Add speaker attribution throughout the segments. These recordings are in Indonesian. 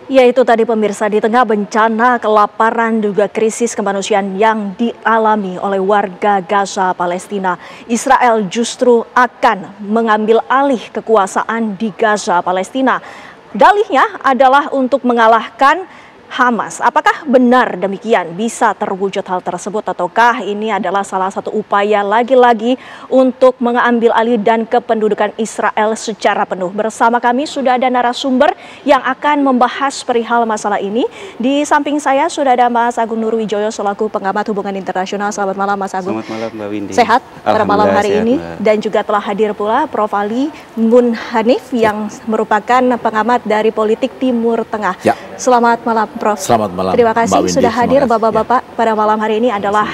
Speaker 1: Ya itu tadi pemirsa, di tengah bencana kelaparan juga krisis kemanusiaan yang dialami oleh warga Gaza Palestina, Israel justru akan mengambil alih kekuasaan di Gaza Palestina. Dalihnya adalah untuk mengalahkan Hamas. Apakah benar demikian? Bisa terwujud hal tersebut ataukah ini adalah salah satu upaya lagi-lagi untuk mengambil alih dan kependudukan Israel secara penuh? Bersama kami sudah ada narasumber yang akan membahas perihal masalah ini. Di samping saya sudah ada Mas Agung Nurwijoyo selaku pengamat hubungan internasional. Selamat malam Mas Agung.
Speaker 2: Selamat malam Mbak Windy.
Speaker 1: Sehat pada malam hari
Speaker 2: sehat,
Speaker 1: ini.
Speaker 2: Mbak.
Speaker 1: Dan juga telah hadir pula Prof. Ali Munhanif yang merupakan pengamat dari politik Timur Tengah.
Speaker 3: Ya.
Speaker 1: Selamat malam Prof.
Speaker 3: Selamat malam.
Speaker 1: Terima kasih
Speaker 3: Mbak Windy,
Speaker 1: sudah hadir Bapak-bapak
Speaker 3: ya.
Speaker 1: pada malam hari ini adalah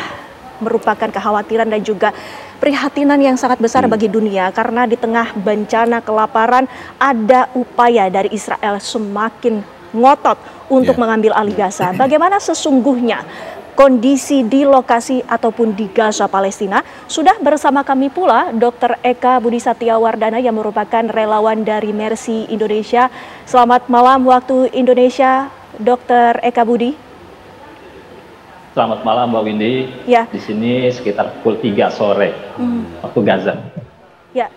Speaker 1: merupakan kekhawatiran dan juga prihatinan yang sangat besar bagi dunia karena di tengah bencana kelaparan ada upaya dari Israel semakin ngotot untuk mengambil alih Gaza. Bagaimana sesungguhnya kondisi di lokasi ataupun di Gaza Palestina? Sudah bersama kami pula Dr. Eka Budi Satyawardana yang merupakan relawan dari Mercy Indonesia. Selamat malam waktu Indonesia, Dr. Eka Budi.
Speaker 4: Selamat malam Mbak Windy.
Speaker 1: Ya.
Speaker 4: Di sini sekitar pukul 3 sore waktu Gaza.
Speaker 1: Ya,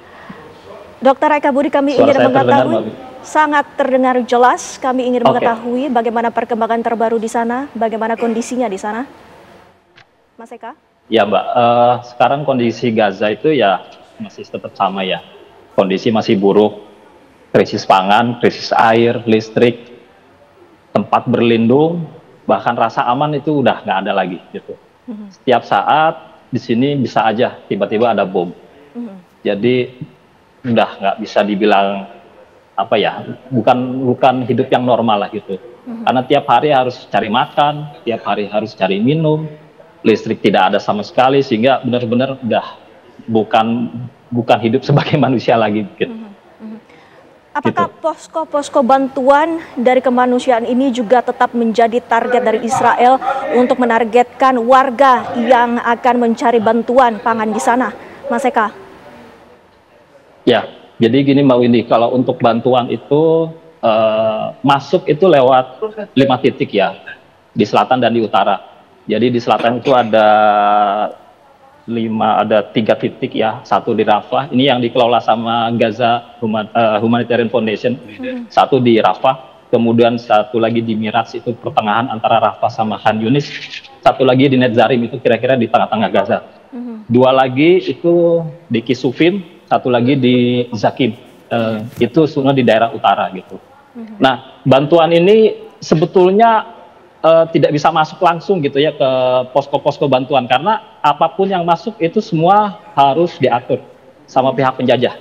Speaker 1: Dr. Eka Budi, kami
Speaker 4: Suara
Speaker 1: ingin
Speaker 4: saya terdengar,
Speaker 1: mengetahui,
Speaker 4: Mbak Windy?
Speaker 1: sangat terdengar jelas. Kami ingin
Speaker 4: Oke.
Speaker 1: mengetahui bagaimana perkembangan terbaru di sana, bagaimana kondisinya di sana, Mas Eka.
Speaker 4: Ya Mbak, sekarang kondisi Gaza itu ya masih tetap sama ya. Kondisi masih buruk, krisis pangan, krisis air, listrik, tempat berlindung, bahkan rasa aman itu udah nggak ada lagi gitu. Setiap saat di sini bisa aja tiba-tiba ada bom. Jadi udah nggak bisa dibilang apa ya, bukan hidup yang normal lah gitu. Karena tiap hari harus cari makan, tiap hari harus cari minum, listrik tidak ada sama sekali sehingga benar-benar udah bukan hidup sebagai manusia lagi gitu.
Speaker 1: Apakah posko-posko bantuan dari kemanusiaan ini juga tetap menjadi target dari Israel untuk menargetkan warga yang akan mencari bantuan pangan di sana, Mas Eka?
Speaker 4: Ya, jadi gini Mbak Windy, kalau untuk bantuan itu masuk itu lewat 5 titik ya, di selatan dan di utara. Jadi di selatan itu ada 3 titik ya, satu di Rafah, ini yang dikelola sama Gaza Humanitarian Foundation, satu di Rafah, kemudian satu lagi di Miraz itu pertengahan antara Rafah sama Khan Yunis, satu lagi di Netzarim itu kira-kira di tengah-tengah Gaza, 2 lagi itu di Kisufim, satu lagi di Zakim, itu semua di daerah utara gitu. Nah, bantuan ini sebetulnya tidak bisa masuk langsung gitu ya ke posko-posko bantuan karena apapun yang masuk itu semua harus diatur sama pihak penjajah.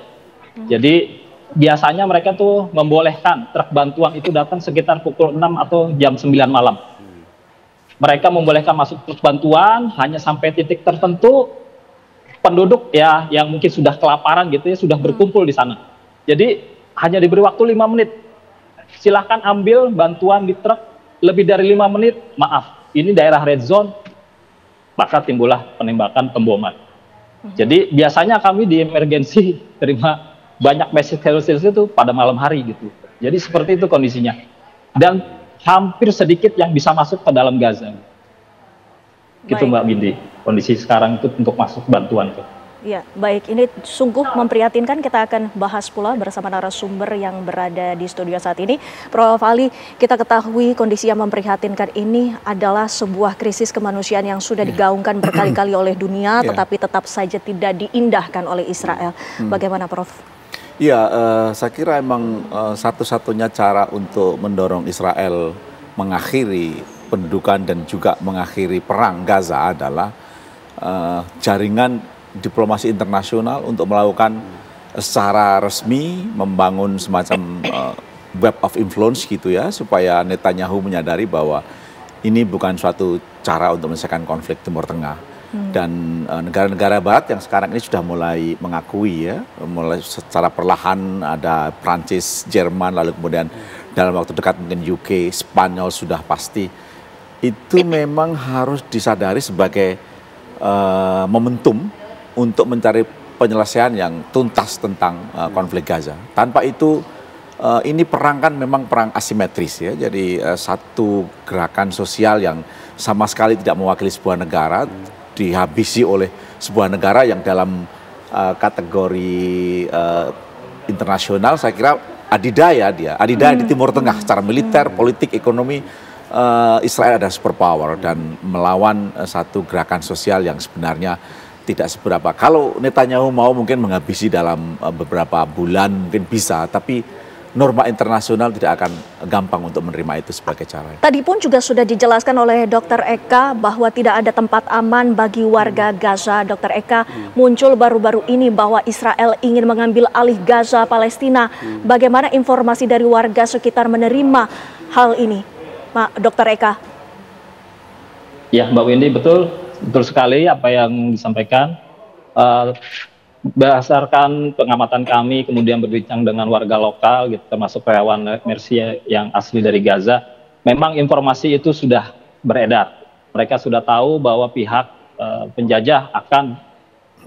Speaker 4: Jadi biasanya mereka tuh membolehkan truk bantuan itu datang sekitar pukul 6 atau jam 9 malam. Mereka membolehkan masuk truk bantuan hanya sampai titik tertentu, penduduk ya yang mungkin sudah kelaparan gitu ya sudah berkumpul di sana. Jadi hanya diberi waktu 5 menit. Silahkan ambil bantuan di truk. Lebih dari 5 menit, maaf, ini daerah red zone, maka timbullah penembakan pemboman. Jadi biasanya kami di emergensi terima banyak message itu pada malam hari gitu. Jadi seperti itu kondisinya. Dan hampir sedikit yang bisa masuk ke dalam Gaza. Gitu Mbak Windy, kondisi sekarang itu untuk masuk bantuan tuh.
Speaker 1: Ya, baik. Ini sungguh memprihatinkan. Kita akan bahas pula bersama narasumber yang berada di studio saat ini. Prof. Ali, kita ketahui kondisi yang memprihatinkan ini adalah sebuah krisis kemanusiaan yang sudah digaungkan berkali-kali oleh dunia, tetapi tetap saja tidak diindahkan oleh Israel. Bagaimana, Prof?
Speaker 3: Iya, saya kira emang satu-satunya cara untuk mendorong Israel mengakhiri pendudukan dan juga mengakhiri perang Gaza adalah jaringan diplomasi internasional untuk melakukan secara resmi membangun semacam web of influence gitu ya, supaya Netanyahu menyadari bahwa ini bukan suatu cara untuk menyelesaikan konflik Timur Tengah. Dan negara-negara Barat yang sekarang ini sudah mulai mengakui ya, mulai secara perlahan, ada Prancis, Jerman, lalu kemudian dalam waktu dekat mungkin UK, Spanyol sudah pasti. Itu memang harus disadari sebagai momentum untuk mencari penyelesaian yang tuntas tentang konflik Gaza. Tanpa itu ini perang kan memang perang asimetris ya. Jadi satu gerakan sosial yang sama sekali tidak mewakili sebuah negara dihabisi oleh sebuah negara yang dalam kategori internasional saya kira adidaya di Timur Tengah secara militer, politik, ekonomi. Israel ada superpower dan melawan satu gerakan sosial yang sebenarnya tidak seberapa. Kalau Netanyahu mau mungkin menghabisi dalam beberapa bulan mungkin bisa, tapi norma internasional tidak akan gampang untuk menerima itu sebagai cara.
Speaker 1: Tadi pun juga sudah dijelaskan oleh Dr. Eka bahwa tidak ada tempat aman bagi warga Gaza. Dr. Eka, muncul baru-baru ini bahwa Israel ingin mengambil alih Gaza, Palestina. Bagaimana informasi dari warga sekitar menerima hal ini, Dr. Eka?
Speaker 4: Ya, Mbak Windy, betul sekali apa yang disampaikan. Berdasarkan pengamatan kami, kemudian berbincang dengan warga lokal, gitu, termasuk karyawan Mercy yang asli dari Gaza, memang informasi itu sudah beredar. Mereka sudah tahu bahwa pihak penjajah akan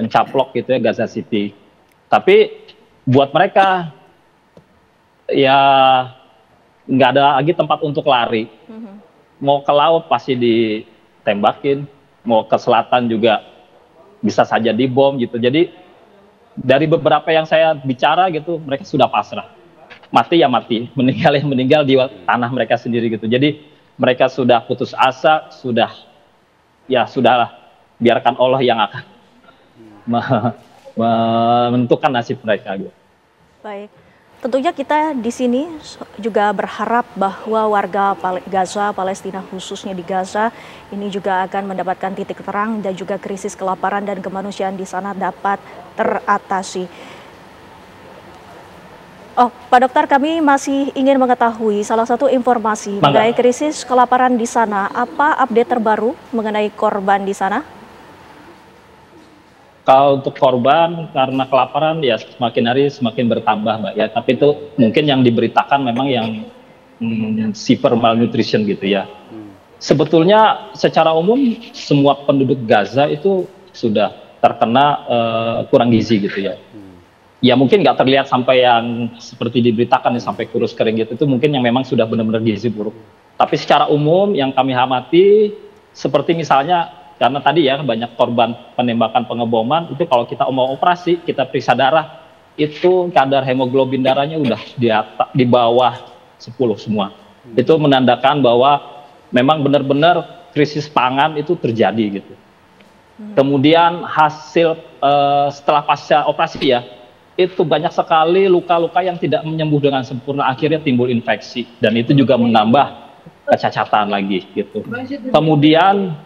Speaker 4: mencaplok gitu ya Gaza City. Tapi buat mereka ya nggak ada lagi tempat untuk lari. Mau ke laut pasti ditembakin, mau ke selatan juga bisa saja dibom gitu. Jadi dari beberapa yang saya bicara gitu, mereka sudah pasrah. Mati ya mati, meninggal ya meninggal di tanah mereka sendiri gitu. Jadi mereka sudah putus asa, sudahlah, biarkan Allah yang akan menentukan nasib mereka gitu.
Speaker 1: Baik. Tentunya kita di sini juga berharap bahwa warga Gaza, Palestina khususnya di Gaza, ini juga akan mendapatkan titik terang dan juga krisis kelaparan dan kemanusiaan di sana dapat teratasi. Oh, Pak Dokter, kami masih ingin mengetahui salah satu informasi mengenai krisis kelaparan di sana. Apa update terbaru mengenai korban di sana?
Speaker 4: Kalau untuk korban karena kelaparan ya semakin hari semakin bertambah, Mbak ya. Tapi itu mungkin yang diberitakan memang yang severe malnutrition gitu ya. Sebetulnya secara umum semua penduduk Gaza itu sudah terkena kurang gizi gitu ya. Ya mungkin nggak terlihat sampai yang seperti diberitakan ya, sampai kurus kering gitu. Itu mungkin yang memang sudah benar-benar gizi buruk. Tapi secara umum yang kami amati seperti misalnya karena tadi ya banyak korban penembakan pengeboman itu kalau kita mau operasi kita periksa darah itu kadar hemoglobin darahnya udah di bawah 10 semua. Itu menandakan bahwa memang benar-benar krisis pangan itu terjadi gitu. Kemudian hasil setelah pasca operasi ya itu banyak sekali luka-luka yang tidak menyembuh dengan sempurna, akhirnya timbul infeksi dan itu juga menambah kecacatan lagi gitu. Kemudian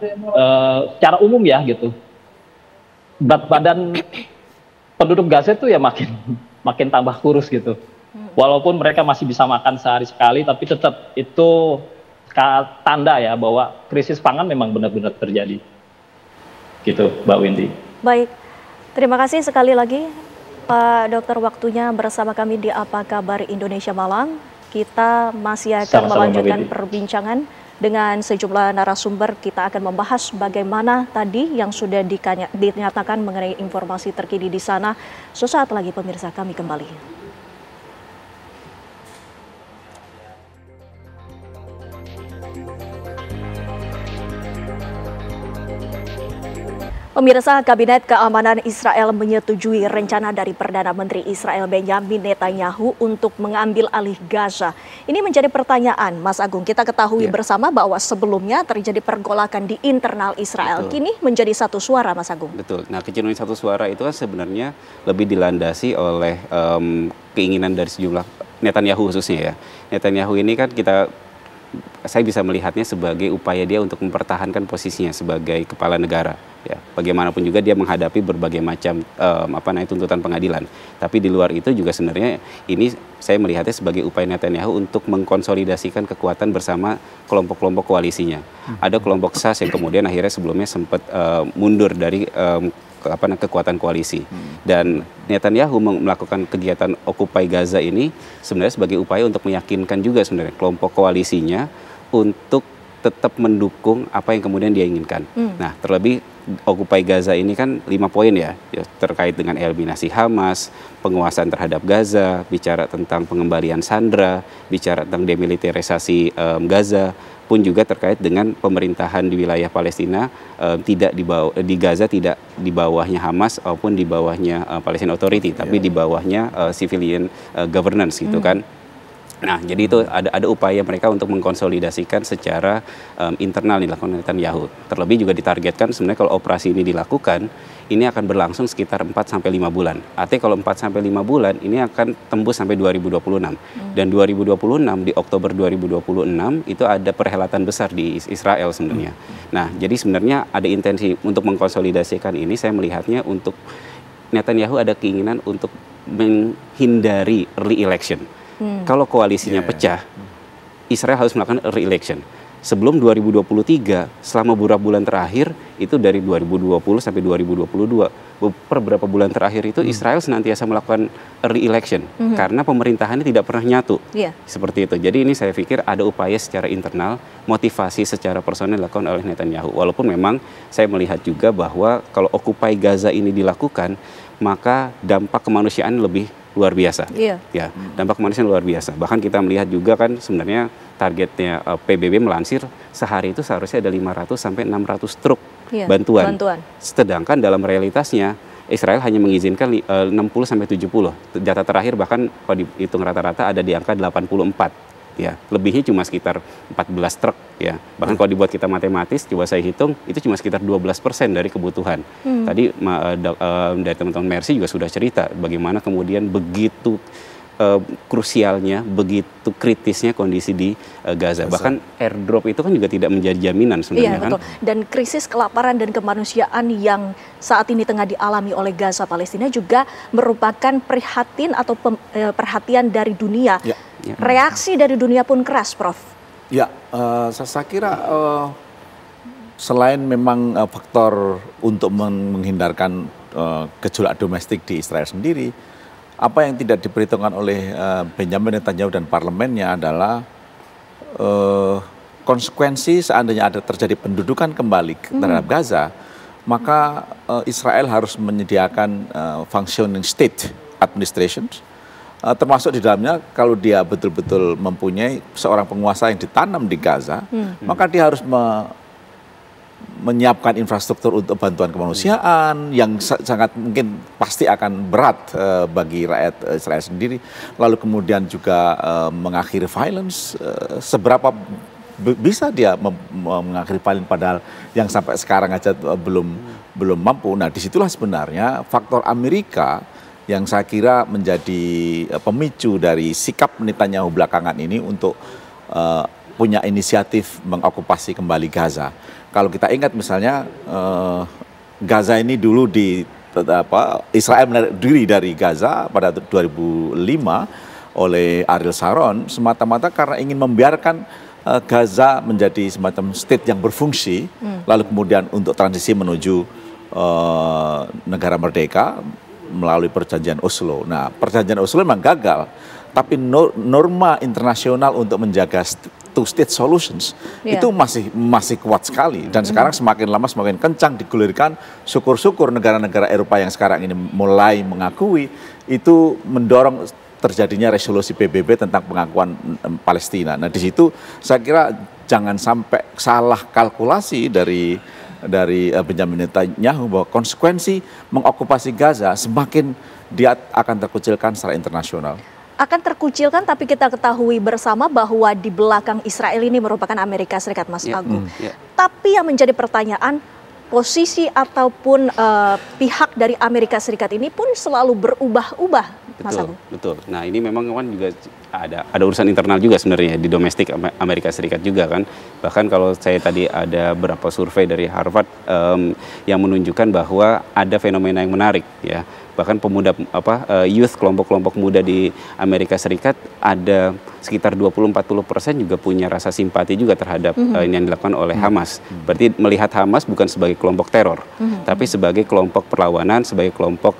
Speaker 4: secara umum ya gitu, berat badan penduduk Gaza itu ya makin tambah kurus gitu. Walaupun mereka masih bisa makan sehari sekali, tapi tetap itu tanda ya bahwa krisis pangan memang benar-benar terjadi. Gitu, Mbak Windy.
Speaker 1: Baik, terima kasih sekali lagi Pak Dokter waktunya bersama kami di Apa Kabar Indonesia Malam. Kita masih akan melanjutkan perbincangan dengan sejumlah narasumber. Kita akan membahas bagaimana tadi yang sudah dinyatakan mengenai informasi terkini di sana. Sesaat lagi pemirsa, kami kembali. Pemirsa, Kabinet Keamanan Israel menyetujui rencana dari Perdana Menteri Israel Benjamin Netanyahu untuk mengambil alih Gaza. Ini menjadi pertanyaan, Mas Agung. Kita ketahui bersama bahwa sebelumnya terjadi pergolakan di internal Israel. Betul. Kini menjadi satu suara, Mas Agung.
Speaker 2: Betul. Nah, kecenderungan satu suara itu kan sebenarnya lebih dilandasi oleh keinginan dari sejumlah Netanyahu khususnya ya. Netanyahu ini kan saya bisa melihatnya sebagai upaya dia untuk mempertahankan posisinya sebagai kepala negara. Ya, bagaimanapun juga dia menghadapi berbagai macam tuntutan pengadilan. Tapi di luar itu juga sebenarnya ini saya melihatnya sebagai upaya Netanyahu untuk mengkonsolidasikan kekuatan bersama kelompok-kelompok koalisinya. Ada kelompok Shas yang kemudian akhirnya sebelumnya sempat mundur dari kekuatan koalisi. Dan Netanyahu melakukan kegiatan Occupy Gaza ini sebenarnya sebagai upaya untuk meyakinkan juga sebenarnya kelompok koalisinya untuk tetap mendukung apa yang kemudian dia inginkan. Nah, terlebih Occupy Gaza ini kan 5 poin ya, terkait dengan eliminasi Hamas, penguasaan terhadap Gaza, bicara tentang pengembalian sandera, bicara tentang demilitarisasi Gaza, pun juga terkait dengan pemerintahan di wilayah Palestina tidak di Gaza, tidak di bawahnya Hamas maupun di bawahnya Palestine Authority, tapi di bawahnya civilian governance gitu kan. Nah, jadi itu ada upaya mereka untuk mengkonsolidasikan secara internal dilakukan Netanyahu. Terlebih juga ditargetkan sebenarnya kalau operasi ini dilakukan, ini akan berlangsung sekitar 4-5 bulan. Artinya kalau 4-5 bulan, ini akan tembus sampai 2026. Dan 2026, di Oktober 2026, itu ada perhelatan besar di Israel sebenarnya. Nah, jadi sebenarnya ada intensi untuk mengkonsolidasikan ini, saya melihatnya untuk Netanyahu ada keinginan untuk menghindari early election. Kalau koalisinya pecah, Israel harus melakukan early election. Sebelum 2023, selama beberapa bulan terakhir, itu dari 2020 sampai 2022, beberapa bulan terakhir itu Israel senantiasa melakukan early election. Karena pemerintahannya tidak pernah nyatu. Seperti itu. Jadi ini saya pikir ada upaya secara internal, motivasi secara personal dilakukan oleh Netanyahu. Walaupun memang saya melihat juga bahwa kalau Occupy Gaza ini dilakukan, maka dampak kemanusiaan lebih luar biasa. Ya, dampak kemanusiaan luar biasa. Bahkan kita melihat juga kan sebenarnya targetnya PBB melansir sehari itu seharusnya ada 500 sampai 600 truk bantuan. Sedangkan dalam realitasnya Israel hanya mengizinkan 60 sampai 70. Data terakhir bahkan kalau dihitung rata-rata ada di angka 84. Ya, lebihnya cuma sekitar 14 truk ya. Bahkan kalau dibuat kita matematis, coba saya hitung itu cuma sekitar 12% dari kebutuhan. Tadi dari teman-teman Mercy juga sudah cerita bagaimana kemudian begitu krusialnya, begitu kritisnya kondisi di Gaza. Bahkan airdrop itu kan juga tidak menjadi jaminan sebenarnya kan.
Speaker 1: Betul. Dan krisis kelaparan dan kemanusiaan yang saat ini tengah dialami oleh Gaza Palestina juga merupakan perhatian dari dunia. Reaksi dari dunia pun keras, Prof.
Speaker 3: Ya, saya kira selain memang faktor untuk menghindarkan gejolak domestik di Israel sendiri, apa yang tidak diperhitungkan oleh Benjamin Netanyahu dan parlemennya adalah konsekuensi seandainya ada terjadi pendudukan kembali terhadap Gaza, maka Israel harus menyediakan functioning state administration, termasuk di dalamnya kalau dia betul-betul mempunyai seorang penguasa yang ditanam di Gaza, maka dia harus menyiapkan infrastruktur untuk bantuan kemanusiaan yang sangat mungkin pasti akan berat bagi rakyat Israel sendiri. Lalu kemudian juga mengakhiri violence, seberapa bisa dia mengakhiri violence padahal yang sampai sekarang aja belum mampu. Nah, disitulah sebenarnya faktor Amerika yang saya kira menjadi pemicu dari sikap Netanyahu belakangan ini untuk punya inisiatif mengokupasi kembali Gaza. Kalau kita ingat misalnya Gaza ini dulu Israel menarik diri dari Gaza pada 2005 oleh Ariel Sharon semata-mata karena ingin membiarkan Gaza menjadi semacam state yang berfungsi, lalu kemudian untuk transisi menuju negara merdeka melalui perjanjian Oslo. Nah, perjanjian Oslo memang gagal, tapi norma internasional untuk menjaga two-state solutions itu masih kuat sekali. Dan sekarang semakin lama semakin kencang digulirkan. Syukur-syukur negara-negara Eropa yang sekarang ini mulai mengakui, itu mendorong terjadinya resolusi PBB tentang pengakuan Palestina. Nah, di situ saya kira jangan sampai salah kalkulasi dari Benjamin Netanyahu bahwa konsekuensi mengokupasi Gaza semakin dia akan terkucilkan secara internasional.
Speaker 1: Akan terkucilkan, tapi kita ketahui bersama bahwa di belakang Israel ini merupakan Amerika Serikat, Mas Agung. Tapi yang menjadi pertanyaan, posisi ataupun pihak dari Amerika Serikat ini pun selalu berubah-ubah, Mas Agung.
Speaker 2: Betul. Nah, ini memang kan juga ada urusan internal juga sebenarnya di domestik Amerika Serikat juga kan. Bahkan kalau saya tadi ada beberapa survei dari Harvard yang menunjukkan bahwa ada fenomena yang menarik ya. Bahkan pemuda youth, kelompok-kelompok muda di Amerika Serikat ada sekitar 20-40% juga punya rasa simpati juga terhadap ini yang dilakukan oleh Hamas. Berarti melihat Hamas bukan sebagai kelompok teror, tapi sebagai kelompok perlawanan, sebagai kelompok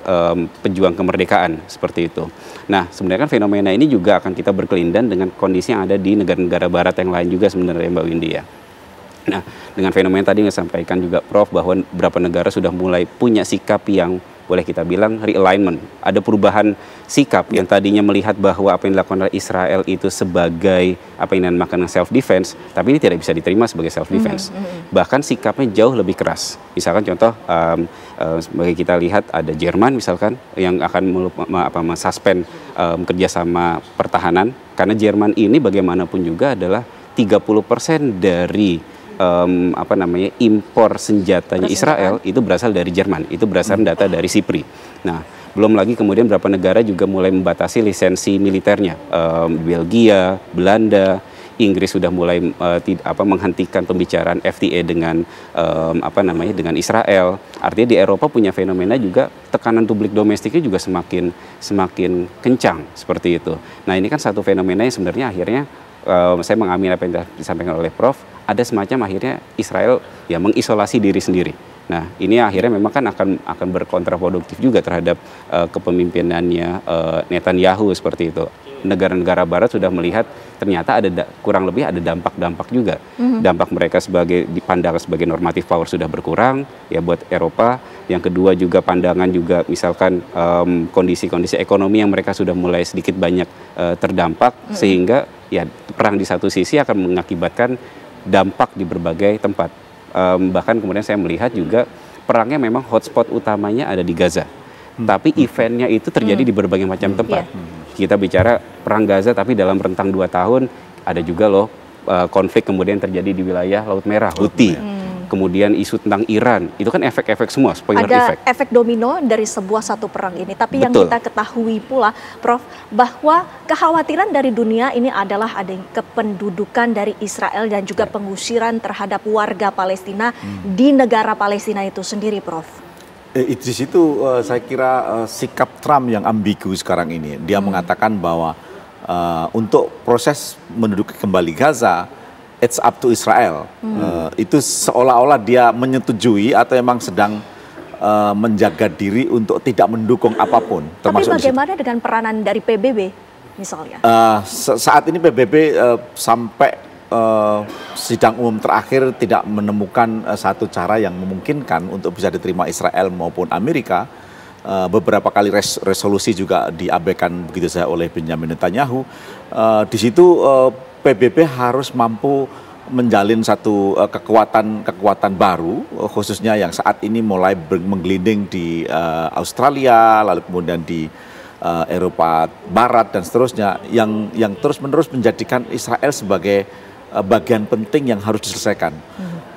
Speaker 2: pejuang kemerdekaan seperti itu. Nah, sebenarnya kan fenomena ini juga akan kita berkelindan dengan kondisi yang ada di negara-negara barat yang lain juga sebenarnya, Mbak Windy ya. Nah, dengan fenomena tadi yang disampaikan juga Prof, bahwa beberapa negara sudah mulai punya sikap yang boleh kita bilang realignment. Ada perubahan sikap yang tadinya melihat bahwa apa yang dilakukan oleh Israel itu sebagai apa yang dinamakan self defense, tapi ini tidak bisa diterima sebagai self defense. Bahkan sikapnya jauh lebih keras. Misalkan contoh sebagai kita lihat ada Jerman misalkan yang akan mensuspend kerjasama pertahanan, karena Jerman ini bagaimanapun juga adalah 30% dari impor senjatanya Israel itu berasal dari Jerman, itu berdasarkan data dari SIPRI. Nah, belum lagi kemudian beberapa negara juga mulai membatasi lisensi militernya, Belgia, Belanda, Inggris sudah mulai menghentikan pembicaraan FTA dengan dengan Israel. Artinya di Eropa punya fenomena juga tekanan publik domestiknya juga semakin kencang seperti itu. Nah, ini kan satu fenomena yang sebenarnya akhirnya saya mengamini apa yang disampaikan oleh Prof, ada semacam akhirnya Israel ya mengisolasi diri sendiri. Nah, ini akhirnya memang kan akan berkontraproduktif juga terhadap kepemimpinannya Netanyahu seperti itu. Negara-negara Barat sudah melihat ternyata kurang lebih ada dampak-dampak juga. Dampak mereka dipandang sebagai normative power sudah berkurang ya buat Eropa. Yang kedua juga pandangan juga misalkan kondisi-kondisi ekonomi yang mereka sudah mulai sedikit banyak terdampak, sehingga ya perang di satu sisi akan mengakibatkan dampak di berbagai tempat. Bahkan kemudian saya melihat juga perangnya memang hotspot utamanya ada di Gaza. Tapi eventnya itu terjadi di berbagai macam tempat. Kita bicara perang Gaza, tapi dalam rentang 2 tahun ada juga loh konflik kemudian terjadi di wilayah Laut Merah, Houthi. Kemudian isu tentang Iran, itu kan efek-efek semua, spoiler
Speaker 1: ada
Speaker 2: effect.
Speaker 1: efek domino dari satu perang ini. Tapi
Speaker 2: Betul.
Speaker 1: yang kita ketahui pula, Prof, bahwa kekhawatiran dari dunia ini adalah adanya kependudukan dari Israel dan juga pengusiran terhadap warga Palestina di negara Palestina itu sendiri, Prof.
Speaker 3: Di situ saya kira sikap Trump yang ambigu sekarang ini. Dia mengatakan bahwa untuk proses menduduki kembali Gaza, it's up to Israel. Itu seolah-olah dia menyetujui atau memang sedang menjaga diri untuk tidak mendukung apapun.
Speaker 1: Tapi bagaimana dengan peranan dari PBB misalnya?
Speaker 3: Saat ini PBB sampai sidang umum terakhir tidak menemukan satu cara yang memungkinkan untuk bisa diterima Israel maupun Amerika. Beberapa kali resolusi juga diabaikan begitu saja oleh Benjamin Netanyahu. Di situ PBB harus mampu menjalin satu kekuatan baru, khususnya yang saat ini mulai menggelinding di Australia, lalu kemudian di Eropa Barat dan seterusnya, yang terus-menerus menjadikan Israel sebagai bagian penting yang harus diselesaikan.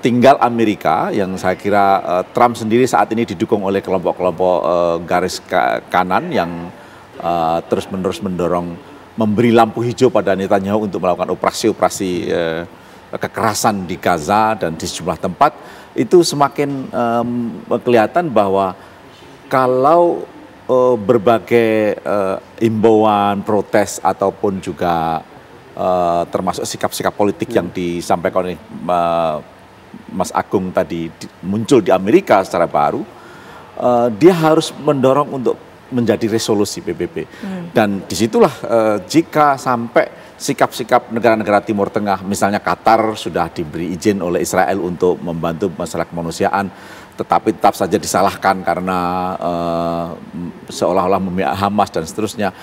Speaker 3: Tinggal Amerika yang saya kira Trump sendiri saat ini didukung oleh kelompok-kelompok garis kanan yang terus-menerus mendorong, memberi lampu hijau pada Netanyahu untuk melakukan operasi-operasi kekerasan di Gaza dan di sejumlah tempat. Itu semakin kelihatan bahwa kalau berbagai imbauan, protes ataupun juga termasuk sikap-sikap politik yang disampaikan oleh Mas Agung tadi muncul di Amerika secara baru, dia harus mendorong untuk menjadi resolusi PBB. Dan disitulah jika sampai sikap-sikap negara-negara Timur Tengah, misalnya Qatar sudah diberi izin oleh Israel untuk membantu masalah kemanusiaan, tetapi tetap saja disalahkan karena seolah-olah memihak Hamas dan seterusnya.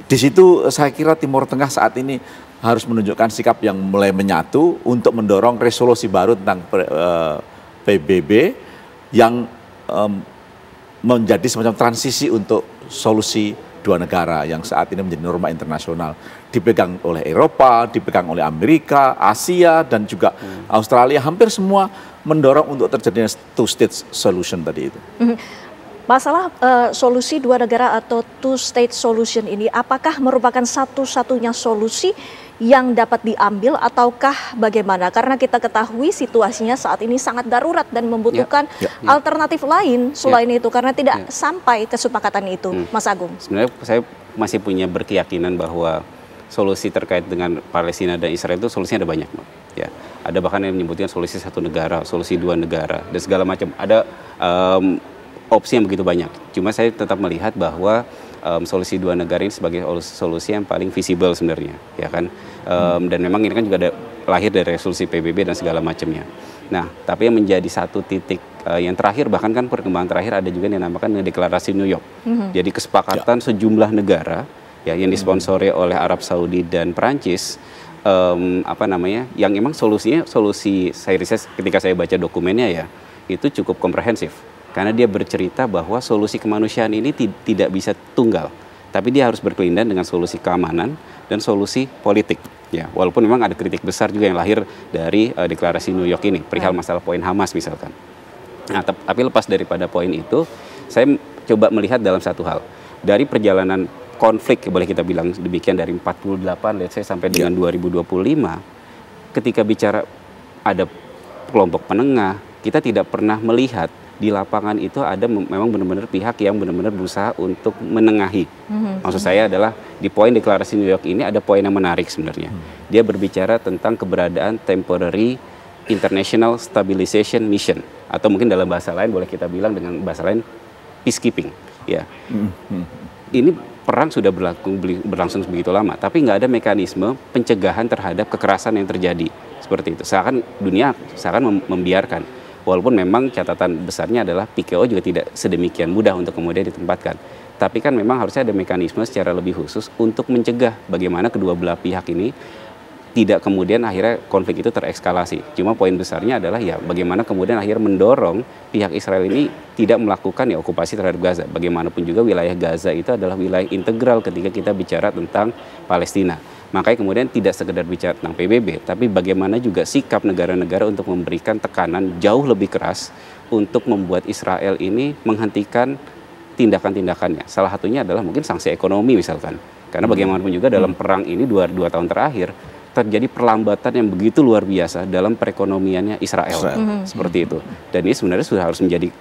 Speaker 3: Di situ saya kira Timur Tengah saat ini harus menunjukkan sikap yang mulai menyatu untuk mendorong resolusi baru tentang PBB yang menjadi semacam transisi untuk solusi dua negara yang saat ini menjadi norma internasional, dipegang oleh Eropa, dipegang oleh Amerika, Asia, dan juga Australia. Hampir semua mendorong untuk terjadinya two-state solution tadi itu.
Speaker 1: Masalah solusi dua negara atau two-state solution ini, apakah merupakan satu-satunya solusi yang dapat diambil ataukah bagaimana? Karena kita ketahui situasinya saat ini sangat darurat dan membutuhkan alternatif lain selain itu, karena tidak sampai kesepakatan itu, Mas Agung.
Speaker 2: Sebenarnya saya masih punya berkeyakinan bahwa solusi terkait dengan Palestina dan Israel itu solusinya ada banyak, ya. Ada bahkan yang menyebutkan solusi satu negara, solusi dua negara, dan segala macam. Ada opsi yang begitu banyak. Cuma saya tetap melihat bahwa solusi dua negara ini sebagai solusi yang paling visible sebenarnya, ya kan. Dan memang ini kan juga ada lahir dari resolusi PBB dan segala macamnya. Nah, tapi yang menjadi satu titik yang terakhir, bahkan kan perkembangan terakhir ada juga yang dinamakan deklarasi New York. Jadi kesepakatan sejumlah negara ya yang disponsori oleh Arab Saudi dan Perancis, yang emang solusi saya riset ketika saya baca dokumennya ya, itu cukup komprehensif. Karena dia bercerita bahwa solusi kemanusiaan ini tidak bisa tunggal, tapi dia harus berkelindan dengan solusi keamanan dan solusi politik. Ya, walaupun memang ada kritik besar juga yang lahir dari deklarasi New York ini, perihal masalah poin Hamas misalkan. Nah, tapi lepas daripada poin itu, saya coba melihat dalam satu hal. Dari perjalanan konflik, boleh kita bilang demikian, dari 48 let's say sampai dengan 2025, ketika bicara ada kelompok penengah, kita tidak pernah melihat di lapangan itu ada memang benar-benar pihak yang benar-benar berusaha untuk menengahi. Maksud saya adalah di poin deklarasi New York ini ada poin yang menarik sebenarnya. Dia berbicara tentang keberadaan temporary international stabilization mission, atau mungkin dalam bahasa lain boleh kita bilang dengan bahasa lain peacekeeping. Ya, ini perang sudah berlangsung begitu lama, tapi nggak ada mekanisme pencegahan terhadap kekerasan yang terjadi seperti itu. Seakan dunia membiarkan. Walaupun memang catatan besarnya adalah PKO juga tidak sedemikian mudah untuk kemudian ditempatkan. Tapi kan memang harusnya ada mekanisme secara lebih khusus untuk mencegah bagaimana kedua belah pihak ini tidak kemudian akhirnya konflik itu terekskalasi. Cuma poin besarnya adalah ya bagaimana kemudian akhirnya mendorong pihak Israel ini tidak melakukan ya okupasi terhadap Gaza. Bagaimanapun juga wilayah Gaza itu adalah wilayah integral ketika kita bicara tentang Palestina. Makanya kemudian tidak sekedar bicara tentang PBB, tapi bagaimana juga sikap negara-negara untuk memberikan tekanan jauh lebih keras untuk membuat Israel ini menghentikan tindakan-tindakannya. Salah satunya adalah mungkin sanksi ekonomi misalkan. Karena bagaimanapun juga dalam perang ini dua tahun terakhir terjadi perlambatan yang begitu luar biasa dalam perekonomiannya Israel. Seperti itu. Dan ini sebenarnya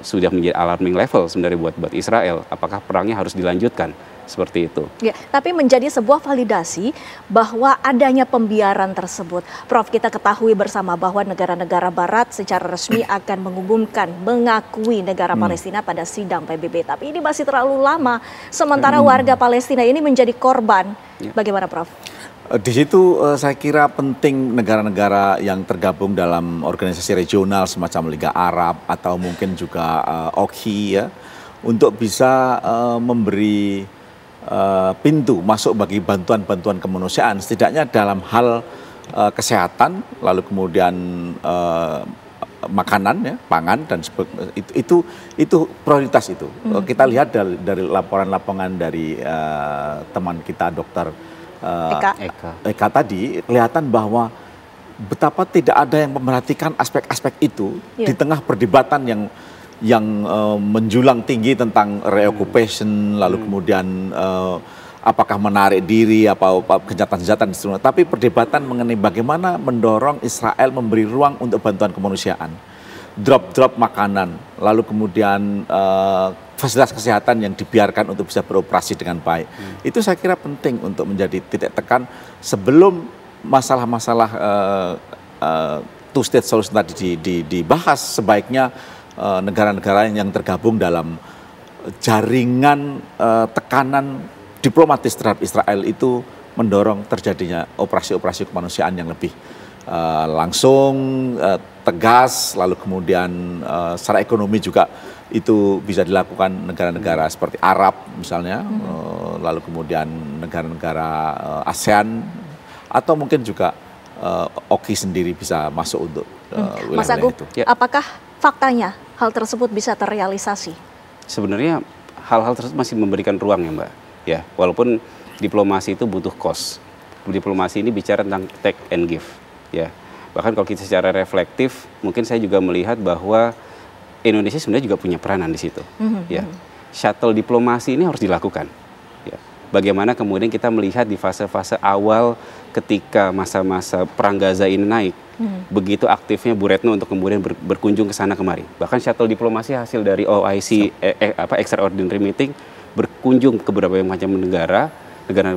Speaker 2: sudah menjadi alarming level sebenarnya buat Israel. Apakah perangnya harus dilanjutkan? Seperti itu.
Speaker 1: Ya, tapi menjadi sebuah validasi bahwa adanya pembiaran tersebut. Prof, kita ketahui bersama bahwa negara-negara barat secara resmi akan mengakui negara Palestina pada sidang PBB. Tapi ini masih terlalu lama, sementara warga Palestina ini menjadi korban. Bagaimana, Prof?
Speaker 3: Di situ saya kira penting negara-negara yang tergabung dalam organisasi regional semacam Liga Arab atau mungkin juga OKI ya, untuk bisa memberi pintu masuk bagi bantuan-bantuan kemanusiaan, setidaknya dalam hal kesehatan, lalu kemudian makanan, ya, pangan dan itu prioritas itu. Kita lihat dari laporan-laporan dari teman kita Dokter Eka tadi, kelihatan bahwa betapa tidak ada yang memperhatikan aspek-aspek itu di tengah perdebatan yang menjulang tinggi tentang reoccupation, lalu kemudian apakah menarik diri, apa kejahatan-kejahatan, tapi perdebatan mengenai bagaimana mendorong Israel memberi ruang untuk bantuan kemanusiaan, drop makanan, lalu kemudian fasilitas kesehatan yang dibiarkan untuk bisa beroperasi dengan baik. Itu saya kira penting untuk menjadi titik tekan sebelum masalah-masalah two-state solution tadi dibahas. Sebaiknya negara-negara yang tergabung dalam jaringan tekanan diplomatis terhadap Israel itu mendorong terjadinya operasi-operasi kemanusiaan yang lebih langsung, tegas, lalu kemudian secara ekonomi juga itu bisa dilakukan negara-negara seperti Arab misalnya, lalu kemudian negara-negara ASEAN, atau mungkin juga OKI sendiri bisa masuk untuk wilayah-wilayah
Speaker 1: Mas Agung,
Speaker 3: itu.
Speaker 1: apakah faktanya hal tersebut bisa terrealisasi?
Speaker 2: Sebenarnya hal-hal tersebut masih memberikan ruang ya Mbak. Ya, walaupun diplomasi itu butuh cost. Diplomasi ini bicara tentang take and give. Ya, bahkan kalau kita secara reflektif, mungkin saya juga melihat bahwa Indonesia sebenarnya juga punya peranan di situ. Ya, shuttle diplomasi ini harus dilakukan. Ya, bagaimana kemudian kita melihat di fase-fase awal ketika masa-masa perang Gaza ini naik, begitu aktifnya Bu Retno untuk kemudian berkunjung ke sana kemari. Bahkan shuttle diplomasi hasil dari OIC extraordinary meeting berkunjung ke beberapa macam negara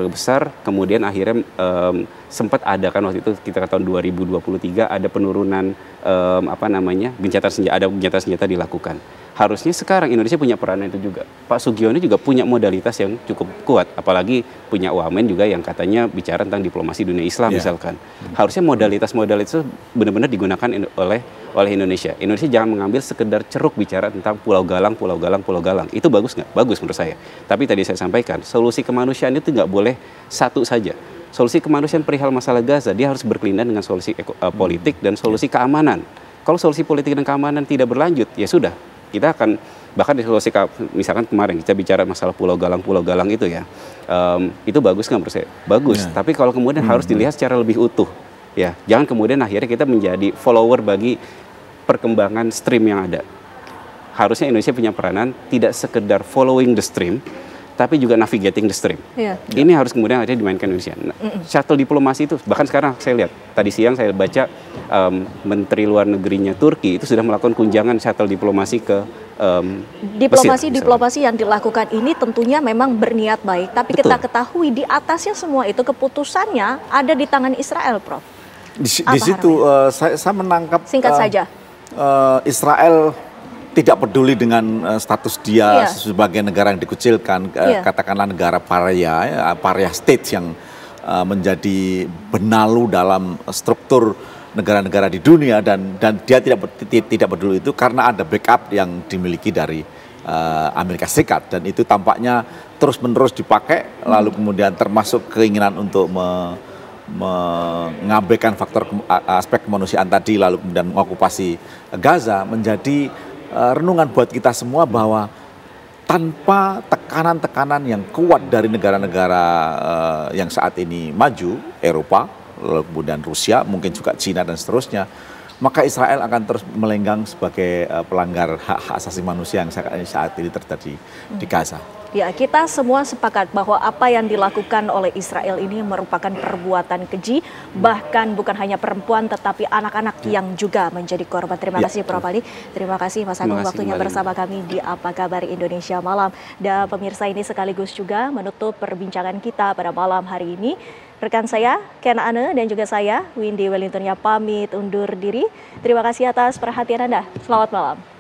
Speaker 2: besar, kemudian akhirnya sempat ada kan waktu itu kita tahun 2023 ada penurunan gencatan senjata dilakukan. Harusnya sekarang Indonesia punya peranan itu juga. Pak Sugiono juga punya modalitas yang cukup kuat, apalagi punya wamen juga yang katanya bicara tentang diplomasi dunia Islam misalkan. Harusnya modalitas-modalitas itu benar-benar digunakan oleh Indonesia. Indonesia jangan mengambil sekedar ceruk bicara tentang Pulau Galang, Pulau Galang, Pulau Galang. Itu bagus nggak? Bagus menurut saya. Tapi tadi saya sampaikan, solusi kemanusiaan itu nggak boleh satu saja. Solusi kemanusiaan perihal masalah Gaza, dia harus berkelindan dengan solusi politik dan solusi keamanan. Kalau solusi politik dan keamanan tidak berlanjut, ya sudah. Kita akan bahkan di solusi misalkan kemarin kita bicara masalah Pulau Galang itu ya, itu bagus nggak menurut saya? Bagus. Tapi kalau kemudian harus dilihat secara lebih utuh, ya jangan kemudian akhirnya kita menjadi follower bagi perkembangan stream yang ada. Harusnya Indonesia punya peranan tidak sekedar following the stream, tapi juga navigating the stream. Ini harus kemudian akhirnya dimainkan Indonesia. Nah, shuttle diplomasi itu, bahkan sekarang saya lihat, tadi siang saya baca Menteri Luar Negerinya Turki itu sudah melakukan kunjangan shuttle diplomasi ke
Speaker 1: diplomasi yang dilakukan ini tentunya memang berniat baik, tapi kita ketahui di atasnya semua itu keputusannya ada di tangan Israel, Prof.
Speaker 3: Di situ saya menangkap
Speaker 1: singkat saja.
Speaker 3: Israel tidak peduli dengan status dia sebagai negara yang dikucilkan, katakanlah negara paria state yang menjadi benalu dalam struktur negara-negara di dunia, dan dia tidak peduli itu karena ada backup yang dimiliki dari Amerika Serikat, dan itu tampaknya terus-menerus dipakai, lalu kemudian termasuk keinginan untuk mengabaikan faktor aspek kemanusiaan tadi, lalu kemudian mengokupasi Gaza, menjadi renungan buat kita semua bahwa tanpa tekanan-tekanan yang kuat dari negara-negara yang saat ini maju, Eropa, lalu kemudian Rusia, mungkin juga Cina dan seterusnya, maka Israel akan terus melenggang sebagai pelanggar hak asasi manusia yang saat ini terjadi di Gaza.
Speaker 1: Ya, kita semua sepakat bahwa apa yang dilakukan oleh Israel ini merupakan perbuatan keji, bahkan bukan hanya perempuan tetapi anak-anak yang juga menjadi korban. Terima kasih Prof. Ali, terima kasih Mas Agung waktunya bersama kami di Apa Kabar Indonesia Malam. Dan pemirsa, ini sekaligus juga menutup perbincangan kita pada malam hari ini. Rekan saya, Ken Ane, dan juga saya, Windy Wellington, pamit undur diri. Terima kasih atas perhatian Anda. Selamat malam.